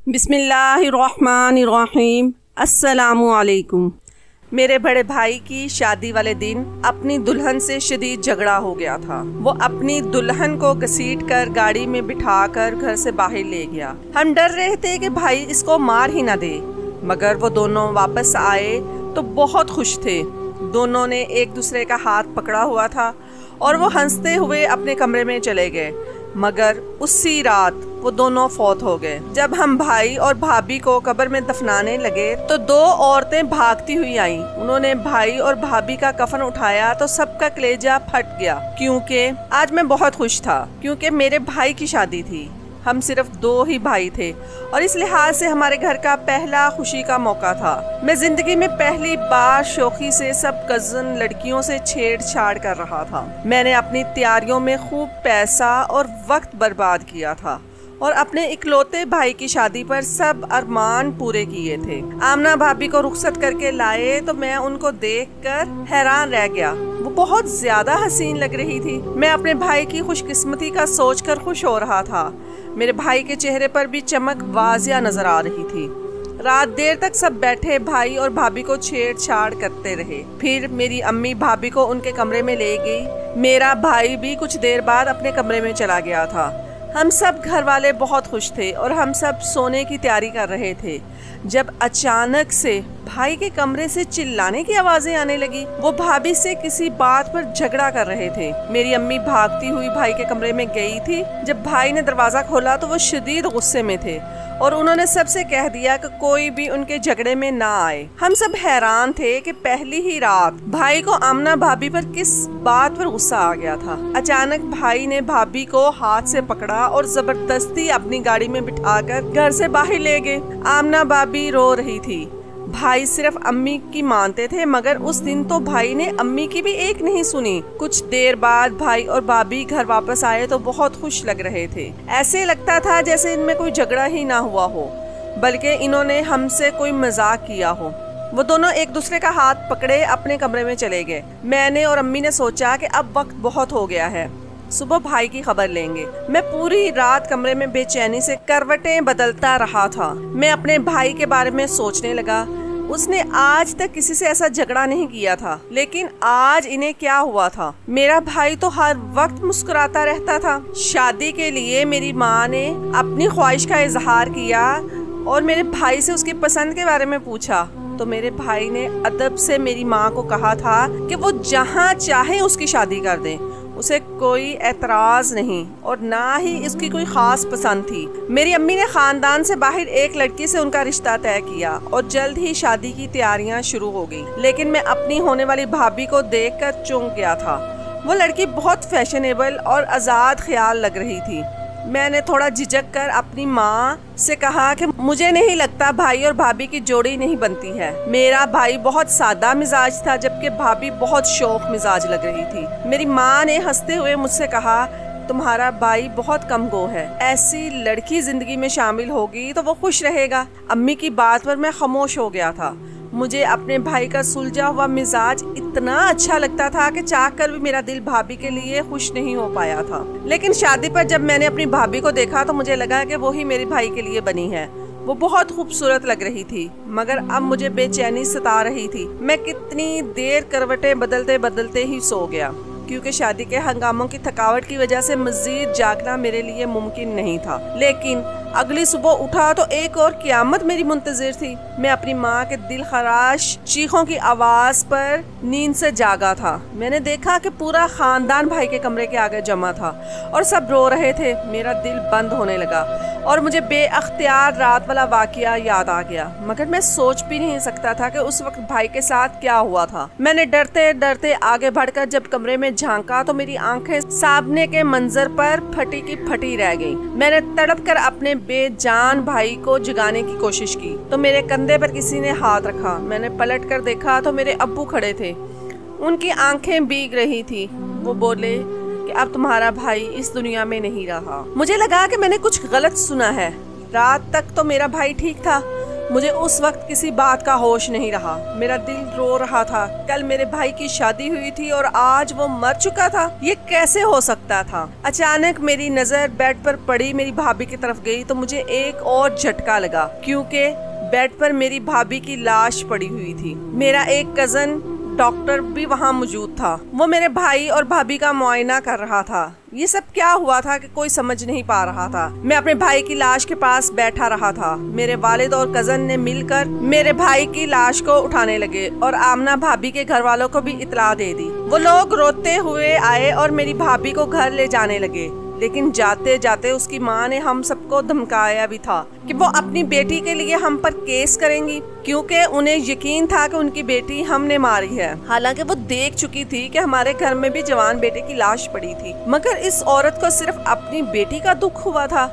बिस्मिल्लाहिर्रहमानिर्रहीम। अस्सलामुअलैकुम। मेरे बड़े भाई की शादी वाले दिन अपनी दुल्हन से शदीद झगड़ा हो गया था। वो अपनी दुल्हन को घसीट कर गाड़ी में बिठाकर घर से बाहर ले गया। हम डर रहे थे कि भाई इसको मार ही ना दे, मगर वो दोनों वापस आए तो बहुत खुश थे। दोनों ने एक दूसरे का हाथ पकड़ा हुआ था और वो हंसते हुए अपने कमरे में चले गए, मगर उसी रात वो दोनों फौत हो गए। जब हम भाई और भाभी को कब्र में दफनाने लगे तो दो औरतें भागती हुई आईं। उन्होंने भाई और भाभी का कफन उठाया तो सबका कलेजा फट गया, क्योंकि आज मैं बहुत खुश था, क्योंकि मेरे भाई की शादी थी। हम सिर्फ दो ही भाई थे और इस लिहाज से हमारे घर का पहला खुशी का मौका था। मैं जिंदगी में पहली बार शौकी से सब कजन लड़कियों से छेड़छाड़ कर रहा था। मैंने अपनी तैयारियों में खूब पैसा और वक्त बर्बाद किया था और अपने इकलौते भाई की शादी पर सब अरमान पूरे किए थे। आमना भाभी को रुखसत करके लाए तो मैं उनको देखकर हैरान रह गया। वो बहुत ज्यादा हसीन लग रही थी। मैं अपने भाई की खुशकिस्मती का सोचकर खुश हो रहा था। मेरे भाई के चेहरे पर भी चमक वाजिया नजर आ रही थी। रात देर तक सब बैठे भाई और भाभी को छेड़छाड़ करते रहे। फिर मेरी अम्मी भाभी को उनके कमरे में ले गई। मेरा भाई भी कुछ देर बाद अपने कमरे में चला गया था। हम सब घर वाले बहुत खुश थे और हम सब सोने की तैयारी कर रहे थे, जब अचानक से भाई के कमरे से चिल्लाने की आवाजें आने लगी। वो भाभी से किसी बात पर झगड़ा कर रहे थे। मेरी अम्मी भागती हुई भाई के कमरे में गई थी। जब भाई ने दरवाजा खोला तो वो शदीद गुस्से में थे और उन्होंने सबसे कह दिया कि कोई भी उनके झगड़े में ना आए। हम सब हैरान थे कि पहली ही रात भाई को आमना भाभी पर किस बात पर गुस्सा आ गया था। अचानक भाई ने भाभी को हाथ से पकड़ा और जबरदस्ती अपनी गाड़ी में बिठाकर घर से बाहर ले गए। आमना भाभी रो रही थी। भाई सिर्फ अम्मी की मानते थे, मगर उस दिन तो भाई ने अम्मी की भी एक नहीं सुनी। कुछ देर बाद भाई और भाभी घर वापस आए तो बहुत खुश लग रहे थे। ऐसे लगता था जैसे इनमें कोई झगड़ा ही ना हुआ हो, बल्कि इन्होंने हमसे कोई मजाक किया हो। वो दोनों एक दूसरे का हाथ पकड़े अपने कमरे में चले गए। मैंने और अम्मी ने सोचा कि अब वक्त बहुत हो गया है, सुबह भाई की खबर लेंगे। मैं पूरी रात कमरे में बेचैनी से करवटें बदलता रहा था। मैं अपने भाई के बारे में सोचने लगा। उसने आज तक किसी से ऐसा झगड़ा नहीं किया था, लेकिन आज इन्हें क्या हुआ था। मेरा भाई तो हर वक्त मुस्कुराता रहता था। शादी के लिए मेरी माँ ने अपनी ख्वाहिश का इजहार किया और मेरे भाई से उसकी पसंद के बारे में पूछा तो मेरे भाई ने अदब से मेरी माँ को कहा था कि वो जहाँ चाहे उसकी शादी कर दें, उसे कोई एतराज नहीं और ना ही इसकी कोई खास पसंद थी। मेरी अम्मी ने खानदान से बाहर एक लड़की से उनका रिश्ता तय किया और जल्द ही शादी की तैयारियां शुरू हो गई। लेकिन मैं अपनी होने वाली भाभी को देखकर चौंक गया था। वो लड़की बहुत फैशनेबल और आज़ाद ख्याल लग रही थी। मैंने थोड़ा झिझक कर अपनी माँ से कहा कि मुझे नहीं लगता भाई और भाभी की जोड़ी नहीं बनती है। मेरा भाई बहुत सादा मिजाज था, जबकि भाभी बहुत शौक मिजाज लग रही थी। मेरी माँ ने हंसते हुए मुझसे कहा, तुम्हारा भाई बहुत कमगो है, ऐसी लड़की जिंदगी में शामिल होगी तो वो खुश रहेगा। अम्मी की बात पर मैं खामोश हो गया था। मुझे अपने भाई का सुलझा हुआ मिजाज इतना अच्छा लगता था कि चाह कर भी मेरा दिल भाभी के लिए खुश नहीं हो पाया था। लेकिन शादी पर जब मैंने अपनी भाभी को देखा तो मुझे लगा कि वो ही मेरे भाई के लिए बनी है। वो बहुत खूबसूरत लग रही थी, मगर अब मुझे बेचैनी सता रही थी। मैं कितनी देर करवटें बदलते बदलते ही सो गया, क्योंकि शादी के हंगामों की थकावट की वजह से मजीद जागना मेरे लिए मुमकिन नहीं था। लेकिन अगली सुबह उठा तो एक और क़यामत मेरी मुंतजिर थी। मैं अपनी माँ के दिल खराश चीखों की आवाज पर नींद से जागा था। मैंने देखा कि पूरा खानदान भाई के कमरे के आगे जमा था और सब रो रहे थे। मेरा दिल बंद होने लगा और मुझे बेअख्तियार रात वाला वाकया याद आ गया, मगर मैं सोच भी नहीं सकता था कि उस वक्त भाई के साथ क्या हुआ था। मैंने डरते डरते आगे बढ़कर जब कमरे में झांका तो मेरी आंखें सामने के मंजर पर फटी की फटी रह गई। मैंने तड़प कर अपने बेजान भाई को जगाने की कोशिश की तो मेरे कंधे पर किसी ने हाथ रखा। मैंने पलट कर देखा तो मेरे अब्बू खड़े थे। उनकी आंखें भीग रही थी। वो बोले कि अब तुम्हारा भाई इस दुनिया में नहीं रहा। मुझे लगा कि मैंने कुछ गलत सुना है। रात तक तो मेरा भाई ठीक था, मुझे उस वक्त किसी बात का होश नहीं रहा। मेरा दिल रो रहा था। कल मेरे भाई की शादी हुई थी और आज वो मर चुका था। ये कैसे हो सकता था? अचानक मेरी नजर बेड पर पड़ी मेरी भाभी की तरफ गई तो मुझे एक और झटका लगा, क्योंकि बेड पर मेरी भाभी की लाश पड़ी हुई थी। मेरा एक कजन डॉक्टर भी वहाँ मौजूद था। वो मेरे भाई और भाभी का मुआयना कर रहा था। ये सब क्या हुआ था कि कोई समझ नहीं पा रहा था। मैं अपने भाई की लाश के पास बैठा रहा था। मेरे वालिद और कजन ने मिलकर मेरे भाई की लाश को उठाने लगे और आमना भाभी के घर वालों को भी इतला दे दी। वो लोग रोते हुए आए और मेरी भाभी को घर ले जाने लगे, लेकिन जाते जाते उसकी माँ ने हम सबको धमकाया भी था कि वो अपनी बेटी के लिए हम पर केस करेंगी, क्योंकि उन्हें यकीन था कि उनकी बेटी हमने मारी है। हालांकि वो देख चुकी थी कि हमारे घर में भी जवान बेटे की लाश पड़ी थी, मगर इस औरत को सिर्फ अपनी बेटी का दुख हुआ था।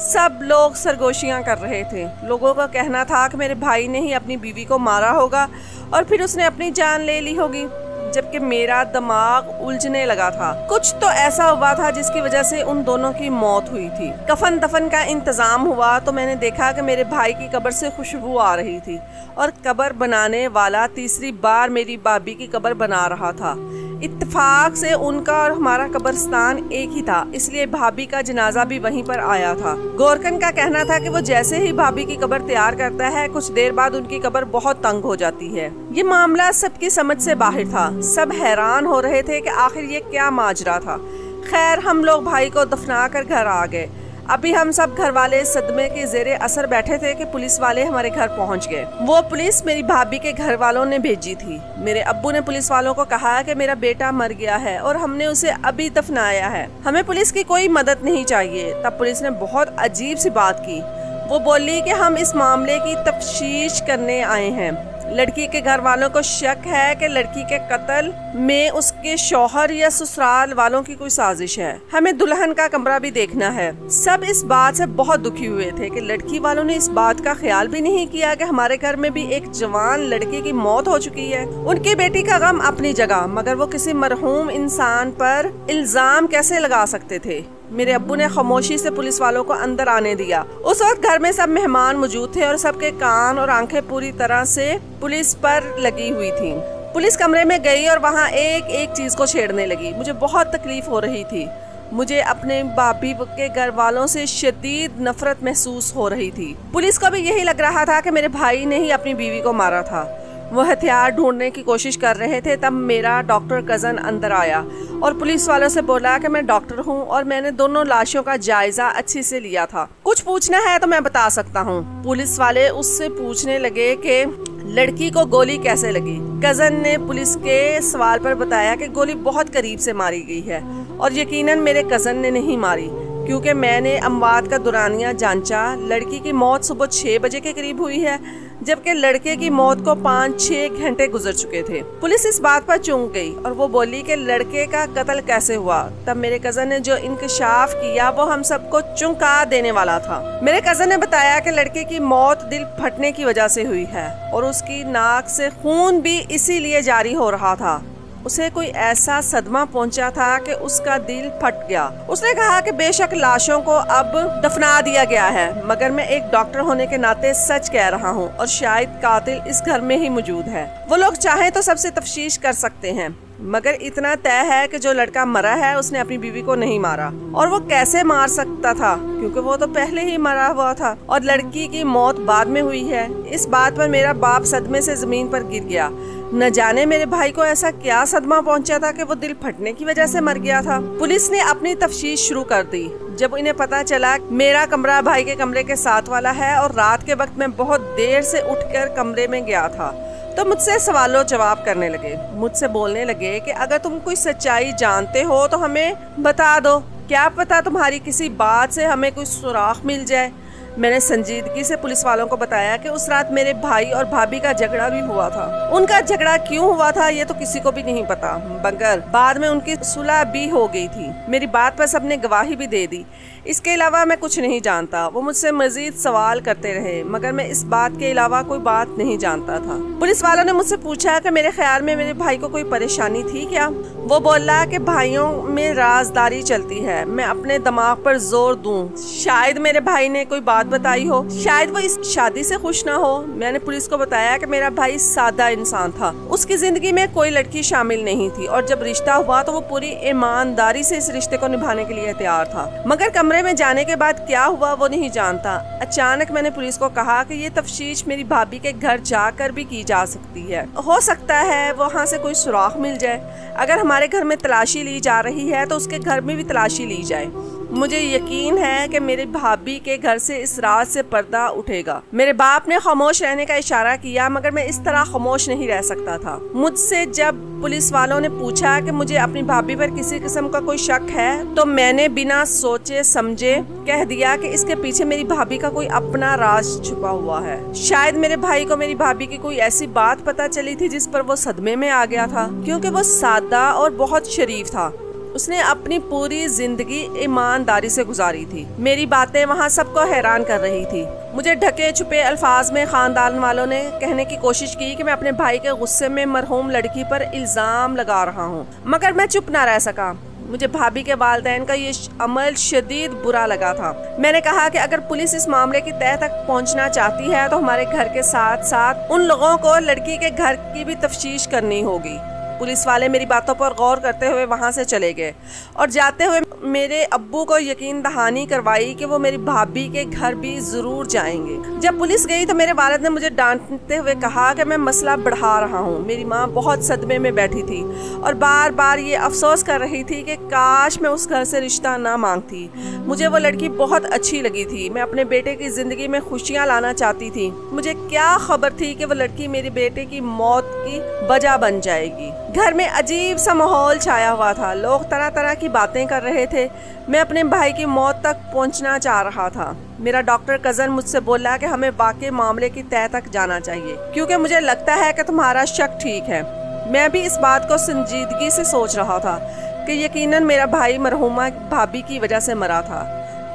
सब लोग सरगोशियां कर रहे थे। लोगों का कहना था कि मेरे भाई ने ही अपनी बीवी को मारा होगा और फिर उसने अपनी जान ले ली होगी, जबकि मेरा दिमाग उलझने लगा था। कुछ तो ऐसा हुआ था जिसकी वजह से उन दोनों की मौत हुई थी। कफन दफन का इंतजाम हुआ तो मैंने देखा कि मेरे भाई की कब्र से खुशबू आ रही थी और कब्र बनाने वाला तीसरी बार मेरी भाभी की कब्र बना रहा था। इत्तेफाक से उनका और हमारा कब्रिस्तान एक ही था, इसलिए भाभी का जनाजा भी वहीं पर आया था। गोरकन का कहना था कि वो जैसे ही भाभी की कब्र तैयार करता है, कुछ देर बाद उनकी कब्र बहुत तंग हो जाती है। ये मामला सबकी समझ से बाहर था। सब हैरान हो रहे थे कि आखिर ये क्या माजरा था। खैर, हम लोग भाई को दफना कर घर आ गए। अभी हम सब घर वाले सदमे के जेरे असर बैठे थे कि पुलिस वाले हमारे घर पहुंच गए। वो पुलिस मेरी भाभी के घर वालों ने भेजी थी। मेरे अब्बू ने पुलिस वालों को कहा कि मेरा बेटा मर गया है और हमने उसे अभी दफनाया है, हमें पुलिस की कोई मदद नहीं चाहिए। तब पुलिस ने बहुत अजीब सी बात की। वो बोली कि हम इस मामले की तफ्तीश करने आए हैं। लड़की के घर वालों को शक है कि लड़की के कत्ल में उसके शौहर या ससुराल वालों की कोई साजिश है। हमें दुल्हन का कमरा भी देखना है। सब इस बात से बहुत दुखी हुए थे कि लड़की वालों ने इस बात का ख्याल भी नहीं किया कि हमारे घर में भी एक जवान लड़की की मौत हो चुकी है। उनकी बेटी का गम अपनी जगह, मगर वो किसी मरहूम इंसान पर इल्जाम कैसे लगा सकते थे। मेरे अब्बू ने खामोशी से पुलिस वालों को अंदर आने दिया। उस वक्त घर में सब मेहमान मौजूद थे और सबके कान और आंखें पूरी तरह से पुलिस पर लगी हुई थी। पुलिस कमरे में गई और वहाँ एक एक चीज को छेड़ने लगी। मुझे बहुत तकलीफ हो रही थी। मुझे अपने भाभी के घर वालों से शदीद नफरत महसूस हो रही थी। पुलिस को भी यही लग रहा था कि मेरे भाई ने ही अपनी बीवी को मारा था। वो हथियार ढूंढने की कोशिश कर रहे थे। तब मेरा डॉक्टर कजन अंदर आया और पुलिस वालों से बोला कि मैं डॉक्टर हूँ और मैंने दोनों लाशों का जायजा अच्छे से लिया था। कुछ पूछना है तो मैं बता सकता हूँ। पुलिस वाले उससे पूछने लगे कि लड़की को गोली कैसे लगी। कजन ने पुलिस के सवाल पर बताया कि गोली बहुत करीब से मारी गई है और यकीनन मेरे कजन ने नहीं मारी, क्योंकि मैंने अमवात का दुरानिया जांचा। लड़की की मौत सुबह 6 बजे के करीब हुई है, जबकि लड़के की मौत को 5-6 घंटे गुजर चुके थे। पुलिस इस बात पर चौंक गई और वो बोली कि लड़के का कत्ल कैसे हुआ। तब मेरे कजन ने जो इंकशाफ किया वो हम सबको चौंका देने वाला था। मेरे कजन ने बताया कि लड़के की मौत दिल फटने की वजह से हुई है और उसकी नाक से खून भी इसीलिए जारी हो रहा था। उसे कोई ऐसा सदमा पहुंचा था कि उसका दिल फट गया। उसने कहा कि बेशक लाशों को अब दफना दिया गया है, मगर मैं एक डॉक्टर होने के नाते सच कह रहा हूं और शायद कातिल इस घर में ही मौजूद है। वो लोग चाहे तो सबसे तफ्तीश कर सकते हैं, मगर इतना तय है कि जो लड़का मरा है उसने अपनी बीवी को नहीं मारा। और वो कैसे मार सकता था, क्योंकि वो तो पहले ही मरा हुआ था और लड़की की मौत बाद में हुई है। इस बात पर मेरा बाप सदमे से जमीन पर गिर गया। न जाने मेरे भाई को ऐसा क्या सदमा पहुंचा था कि वो दिल फटने की वजह से मर गया था। पुलिस ने अपनी तफ्तीश शुरू कर दी। जब इन्हें पता चला मेरा कमरा भाई के कमरे के साथ वाला है और रात के वक्त मैं बहुत देर से उठकर कमरे में गया था, तो मुझसे सवालों जवाब करने लगे। मुझसे बोलने लगे कि अगर तुम कोई सच्चाई जानते हो तो हमें बता दो, क्या पता तुम्हारी किसी बात से हमें कोई सुराग मिल जाए। मैंने संजीदगी से पुलिस वालों को बताया कि उस रात मेरे भाई और भाभी का झगड़ा भी हुआ था। उनका झगड़ा क्यों हुआ था ये तो किसी को भी नहीं पता, मगर बाद में उनकी सुलह भी हो गई थी। मेरी बात पर सबने गवाही भी दे दी। इसके अलावा मैं कुछ नहीं जानता। वो मुझसे मजीद सवाल करते रहे, मगर मैं इस बात के अलावा कोई बात नहीं जानता था। पुलिस वालों ने मुझसे पूछा कि मेरे ख्याल में मेरे भाई को कोई परेशानी थी क्या। वो बोला कि भाइयों में राजदारी चलती है, मैं अपने दिमाग पर जोर दूं, शायद मेरे भाई ने कोई बात बात बताई हो, शायद वो इस शादी से खुश ना हो। मैंने पुलिस को बताया कि मेरा भाई सादा इंसान था, उसकी जिंदगी में कोई लड़की शामिल नहीं थी और जब रिश्ता हुआ तो वो पूरी ईमानदारी से इस रिश्ते को निभाने के लिए तैयार था। मगर कमरे में जाने के बाद क्या हुआ वो नहीं जानता। अचानक मैंने पुलिस को कहा कि ये तफ्तीश मेरी भाभी के घर जाकर भी की जा सकती है, हो सकता है वहाँ से कोई सुराग मिल जाए। अगर हमारे घर में तलाशी ली जा रही है तो उसके घर में भी तलाशी ली जाए। मुझे यकीन है कि मेरी भाभी के घर से इस रात से पर्दा उठेगा। मेरे बाप ने खामोश रहने का इशारा किया, मगर मैं इस तरह खामोश नहीं रह सकता था। मुझसे जब पुलिस वालों ने पूछा कि मुझे अपनी भाभी पर किसी किस्म का कोई शक है, तो मैंने बिना सोचे समझे कह दिया कि इसके पीछे मेरी भाभी का कोई अपना राज छुपा हुआ है। शायद मेरे भाई को मेरी भाभी की कोई ऐसी बात पता चली थी जिस पर वो सदमे में आ गया था, क्योंकि वो सादा और बहुत शरीफ था। उसने अपनी पूरी जिंदगी ईमानदारी से गुजारी थी। मेरी बातें वहाँ सबको हैरान कर रही थी। मुझे ढके छुपे अल्फाज में खानदान वालों ने कहने की कोशिश की कि मैं अपने भाई के गुस्से में मरहूम लड़की पर इल्जाम लगा रहा हूँ, मगर मैं चुप ना रह सका। मुझे भाभी के वालिदैन का ये अमल शदीद बुरा लगा था। मैंने कहा कि अगर पुलिस इस मामले की तह तक पहुंचना चाहती है तो हमारे घर के साथ साथ उन लोगों को लड़की के घर की भी तफ्तीश करनी होगी। पुलिस वाले मेरी बातों पर गौर करते हुए वहां से चले गए और जाते हुए मेरे अब्बू को यकीन दहानी करवाई कि वो मेरी भाभी के घर भी जरूर जाएंगे। जब पुलिस गई तो मेरे वालिद ने मुझे डांटते हुए कहा कि मैं मसला बढ़ा रहा हूँ। मेरी माँ बहुत सदमे में बैठी थी और बार बार ये अफसोस कर रही थी कि काश मैं उस घर से रिश्ता ना मांगती। मुझे वो लड़की बहुत अच्छी लगी थी। मैं अपने बेटे की जिंदगी में खुशियाँ लाना चाहती थी। मुझे क्या खबर थी कि वो लड़की मेरे बेटे की मौत की वजह बन जाएगी। घर में अजीब सा माहौल छाया हुआ था। लोग तरह तरह की बातें कर रहे थे। मैं अपने भाई की मौत तक पहुंचना चाह रहा था। मेरा डॉक्टर कज़न मुझसे बोला कि हमें वाकई मामले की तह तक जाना चाहिए, क्योंकि मुझे लगता है कि तुम्हारा शक ठीक है। मैं भी इस बात को संजीदगी से सोच रहा था कि यकीनन मेरा भाई मरहूमा भाभी की वजह से मरा था,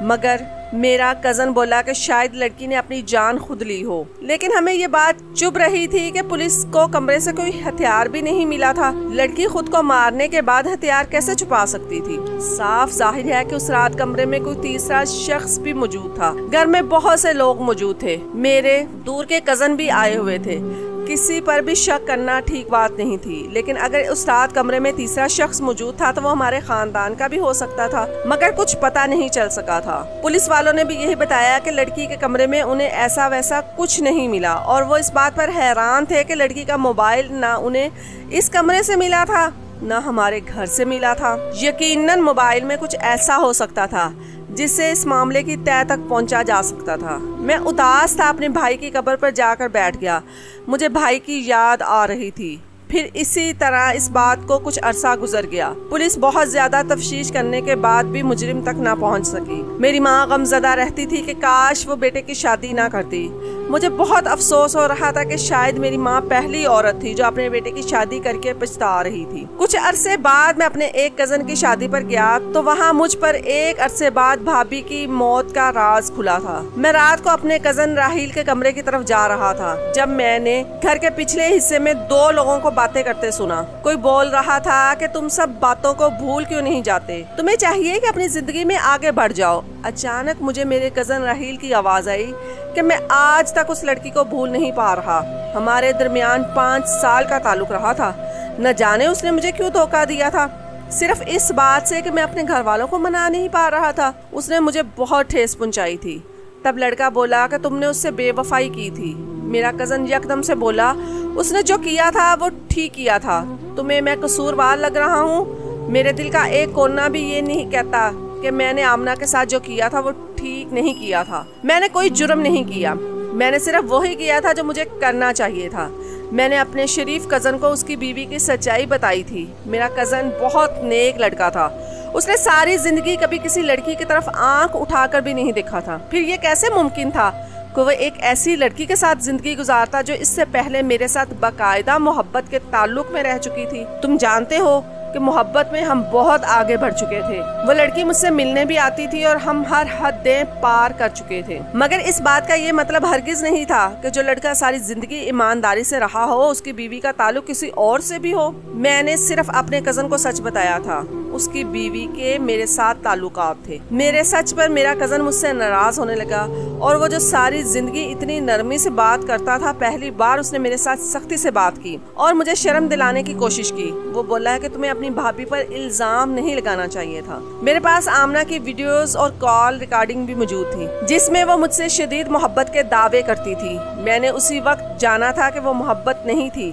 मगर मेरा कज़न बोला कि शायद लड़की ने अपनी जान खुद ली हो। लेकिन हमें ये बात चुभ रही थी कि पुलिस को कमरे से कोई हथियार भी नहीं मिला था। लड़की खुद को मारने के बाद हथियार कैसे छुपा सकती थी? साफ जाहिर है कि उस रात कमरे में कोई तीसरा शख्स भी मौजूद था। घर में बहुत से लोग मौजूद थे। मेरे दूर के कज़न भी आए हुए थे। किसी पर भी शक करना ठीक बात नहीं थी, लेकिन अगर उस रात कमरे में तीसरा शख्स मौजूद था तो वो हमारे खानदान का भी हो सकता था, मगर कुछ पता नहीं चल सका था। पुलिस वालों ने भी यही बताया कि लड़की के कमरे में उन्हें ऐसा वैसा कुछ नहीं मिला और वो इस बात पर हैरान थे कि लड़की का मोबाइल ना उन्हें इस कमरे से मिला था ना हमारे घर से मिला था। यकीनन मोबाइल में कुछ ऐसा हो सकता था जिससे इस मामले की तह तक पहुंचा जा सकता था। मैं उदास था। अपने भाई की कब्र पर जाकर बैठ गया। मुझे भाई की याद आ रही थी। फिर इसी तरह इस बात को कुछ अरसा गुजर गया। पुलिस बहुत ज्यादा तफ्तीश करने के बाद भी मुजरिम तक ना पहुंच सकी। मेरी माँ गमजदा रहती थी कि काश वो बेटे की शादी ना करती। मुझे बहुत अफसोस हो रहा था कि शायद मेरी माँ पहली औरत थी जो अपने बेटे की शादी करके पछता रही थी। कुछ अरसे बाद मैं अपने एक कजन की शादी पर गया तो वहाँ मुझ पर एक अरसे बाद भाभी की मौत का राज खुला था। मैं रात को अपने कजन राहिल के कमरे की तरफ जा रहा था जब मैंने घर के पिछले हिस्से में दो लोगों को बातें करते सुना। कोई बोल रहा था कि तुम सब बातों को भूल क्यों नहीं जाते, तुम्हें चाहिए कि अपनी जिंदगी में आगे बढ़ जाओ। अचानक मुझे मेरे कजन राहिल की आवाज आई कि मैं आज तक उस लड़की को भूल नहीं पा रहा। हमारे दरमियान 5 साल का ताल्लुक रहा था। न जाने उसने मुझे क्यों धोखा दिया था, सिर्फ इस बात से कि मैं अपने घर वालों को मना नहीं पा रहा था। उसने मुझे बहुत ठेस पहुंचाई थी। तब लड़का बोला कि तुमने उससे बेवफाई की थी। मेरा कजन यकदम से बोला, उसने जो किया था वो ठीक किया था। तुम्हें मैं कसूरवार लग रहा हूँ? मेरे दिल का एक कोना भी ये नहीं कहता कि मैंने आमना के साथ जो किया था वो ठीक नहीं किया था। मैंने कोई जुर्म नहीं किया, मैंने सिर्फ वही किया था जो मुझे करना चाहिए था। मैंने अपने शरीफ कज़न को उसकी बीवी की सच्चाई बताई थी। मेरा कज़न बहुत नेक लड़का था। उसने सारी जिंदगी कभी किसी लड़की की तरफ आंख उठाकर भी नहीं देखा था। फिर ये कैसे मुमकिन था कि वह एक ऐसी लड़की के साथ जिंदगी गुजारता जो इससे पहले मेरे साथ बाकायदा मोहब्बत के ताल्लुक में रह चुकी थी। तुम जानते हो कि मोहब्बत में हम बहुत आगे बढ़ चुके थे। वो लड़की मुझसे मिलने भी आती थी और हम हर हदें पार कर चुके थे। मगर इस बात का ये मतलब हरगिज नहीं था कि जो लड़का सारी जिंदगी ईमानदारी से रहा हो उसकी बीवी का ताल्लुक किसी और से भी हो। मैंने सिर्फ अपने कजन को सच बताया था। उसकी बीवी के मेरे साथ ताल्लुकात थे। मेरे सच पर मेरा कज़न मुझसे नाराज होने लगा और वो जो सारी जिंदगी इतनी नरमी से बात करता था, पहली बार उसने मेरे साथ सख्ती से बात की और मुझे शर्म दिलाने की कोशिश की। वो बोला है कि तुम्हें अपनी भाभी पर इल्जाम नहीं लगाना चाहिए था। मेरे पास आमना की वीडियोस और कॉल रिकॉर्डिंग भी मौजूद थी जिसमें वो मुझसे शदीद मोहब्बत के दावे करती थी। मैंने उसी वक्त जाना था कि वो मोहब्बत नहीं थी,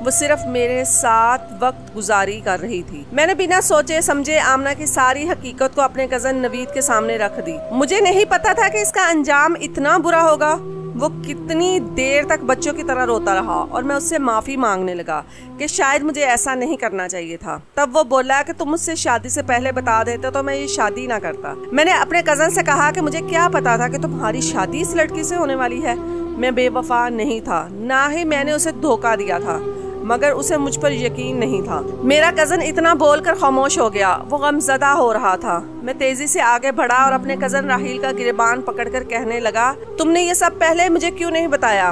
वो सिर्फ मेरे साथ वक्त गुजारी कर रही थी। मैंने बिना सोचे समझे आमना की सारी हकीकत को अपने कज़न नवीद के सामने रख दी। मुझे नहीं पता था कि इसका अंजाम इतना बुरा होगा। वो कितनी देर तक बच्चों की तरह रोता रहा और मैं उससे माफ़ी मांगने लगा कि शायद मुझे ऐसा नहीं करना चाहिए था। तब वो बोला कि तुम मुझसे शादी से पहले बता देते तो मैं ये शादी ना करता। मैंने अपने कज़न से कहा कि मुझे क्या पता था कि तुम्हारी शादी इस लड़की से होने वाली है। मैं बेवफा नहीं था, ना ही मैंने उसे धोखा दिया था, मगर उसे मुझ पर यकीन नहीं था। मेरा कज़न इतना बोलकर खामोश हो गया। वो गमज़दा हो रहा था। मैं तेजी से आगे बढ़ा और अपने कज़न राहील का गिरबान पकड़कर कहने लगा, तुमने ये सब पहले मुझे क्यों नहीं बताया?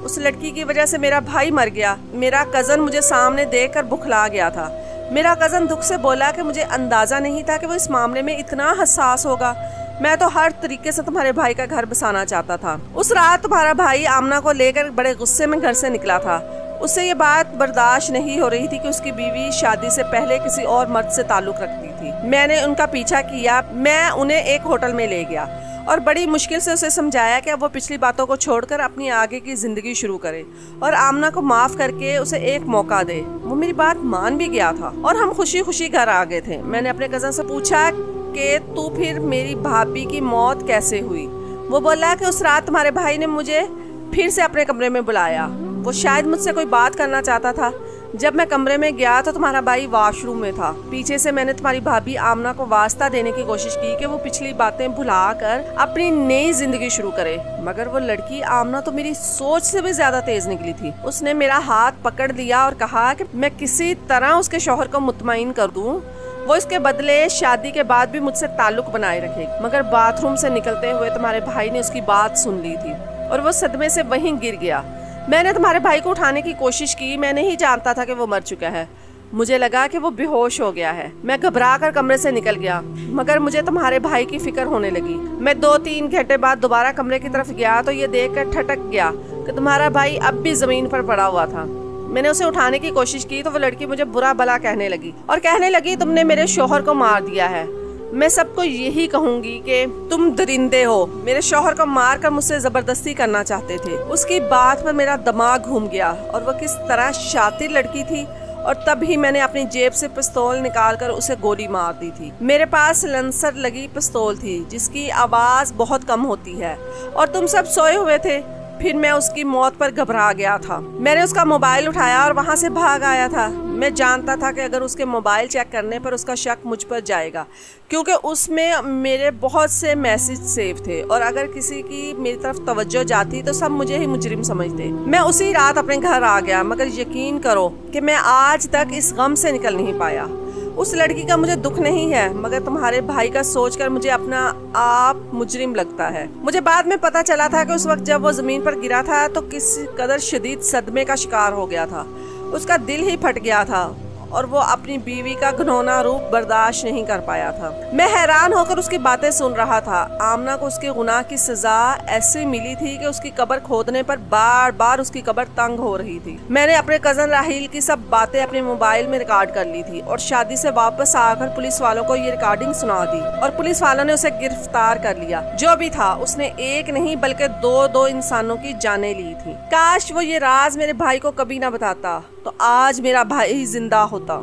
उस लड़की की वजह से मेरा भाई मर गया। मेरा कज़न मुझे सामने देखकर बुखला गया था। मेरा कज़न दुख से बोला कि मुझे अंदाज़ा नहीं था कि वो इस मामले में इतना हसास होगा। मैं तो हर तरीके से तुम्हारे भाई का घर बसाना चाहता था। उस रात तुम्हारा भाई आमना को लेकर बड़े गुस्से में घर से निकला था। उससे ये बात बर्दाश्त नहीं हो रही थी कि उसकी बीवी शादी से पहले किसी और मर्द से ताल्लुक रखती थी। मैंने उनका पीछा किया। मैं उन्हें एक होटल में ले गया और बड़ी मुश्किल से उसे समझाया कि अब वो पिछली बातों को छोड़कर अपनी आगे की जिंदगी शुरू करे और आमना को माफ करके उसे एक मौका दे। वो मेरी बात मान भी गया था और हम खुशी खुशी घर आ गए थे। मैंने अपने कज़न से पूछा कि तू फिर मेरी भाभी की मौत कैसे हुई? वो बोला कि उस रात तुम्हारे भाई ने मुझे फिर से अपने कमरे में बुलाया। वो शायद मुझसे कोई बात करना चाहता था। जब मैं कमरे में गया तो तुम्हारा भाई वॉशरूम में था। पीछे से मैंने तुम्हारी भाभी आमना को वास्ता देने की कोशिश की कि वो पिछली बातें भुलाकर अपनी नई जिंदगी शुरू करे, मगर वो लड़की आमना तो मेरी सोच से भी ज्यादा तेज निकली थी। उसने मेरा हाथ पकड़ लिया और कहा कि मैं किसी तरह उसके शौहर को मुतमईन कर दूं, वो इसके बदले शादी के बाद भी मुझसे ताल्लुक बनाए रखेगी। मगर बाथरूम से निकलते हुए तुम्हारे भाई ने उसकी बात सुन ली थी और वो सदमे से वहीं गिर गया। मैंने तुम्हारे भाई को उठाने की कोशिश की। मैं नहीं जानता था कि वो मर चुका है। मुझे लगा कि वो बेहोश हो गया है। मैं घबरा कर कमरे से निकल गया, मगर मुझे तुम्हारे भाई की फिक्र होने लगी। मैं 2-3 घंटे बाद दोबारा कमरे की तरफ गया तो ये देखकर ठटक गया कि तुम्हारा भाई अब भी जमीन पर पड़ा हुआ था। मैंने उसे उठाने की कोशिश की तो वो लड़की मुझे बुरा भला कहने लगी और कहने लगी, तुमने मेरे शौहर को मार दिया है। मैं सबको यही कहूंगी कि तुम दरिंदे हो। मेरे शौहर को मार कर मुझसे जबरदस्ती करना चाहते थे। उसकी बात पर मेरा दिमाग घूम गया और वह किस तरह शातिर लड़की थी। और तभी मैंने अपनी जेब से पिस्तौल निकालकर उसे गोली मार दी थी। मेरे पास लंसर लगी पिस्तौल थी जिसकी आवाज बहुत कम होती है और तुम सब सोए हुए थे। फिर मैं उसकी मौत पर घबरा गया था। मैंने उसका मोबाइल उठाया और वहां से भाग आया था। मैं जानता था कि अगर उसके मोबाइल चेक करने पर उसका शक मुझ पर जाएगा, क्योंकि उसमें मेरे बहुत से मैसेज सेव थे और अगर किसी की मेरी तरफ तवज्जो जाती तो सब मुझे ही मुजरिम समझते। मैं उसी रात अपने घर आ गया, मगर यकीन करो कि मैं आज तक इस गम से निकल नहीं पाया। उस लड़की का मुझे दुख नहीं है, मगर तुम्हारे भाई का सोचकर मुझे अपना आप मुजरिम लगता है। मुझे बाद में पता चला था कि उस वक्त जब वो जमीन पर गिरा था तो किस कदर शदीद सदमे का शिकार हो गया था। उसका दिल ही फट गया था और वो अपनी बीवी का घिनौना रूप बर्दाश्त नहीं कर पाया था। मैं हैरान होकर उसकी बातें सुन रहा था। आमना को उसके गुनाह की सजा ऐसी मिली थी कि उसकी कब्र खोदने पर बार बार उसकी कब्र तंग हो रही थी। मैंने अपने कजन राहील की सब बातें अपने मोबाइल में रिकॉर्ड कर ली थी और शादी से वापस आकर पुलिस वालों को ये रिकॉर्डिंग सुना दी और पुलिस वालों ने उसे गिरफ्तार कर लिया। जो भी था उसने एक नहीं बल्कि दो इंसानों की जानें ली थी। काश वो ये राज मेरे भाई को कभी ना बताता तो आज मेरा भाई जिंदा होता।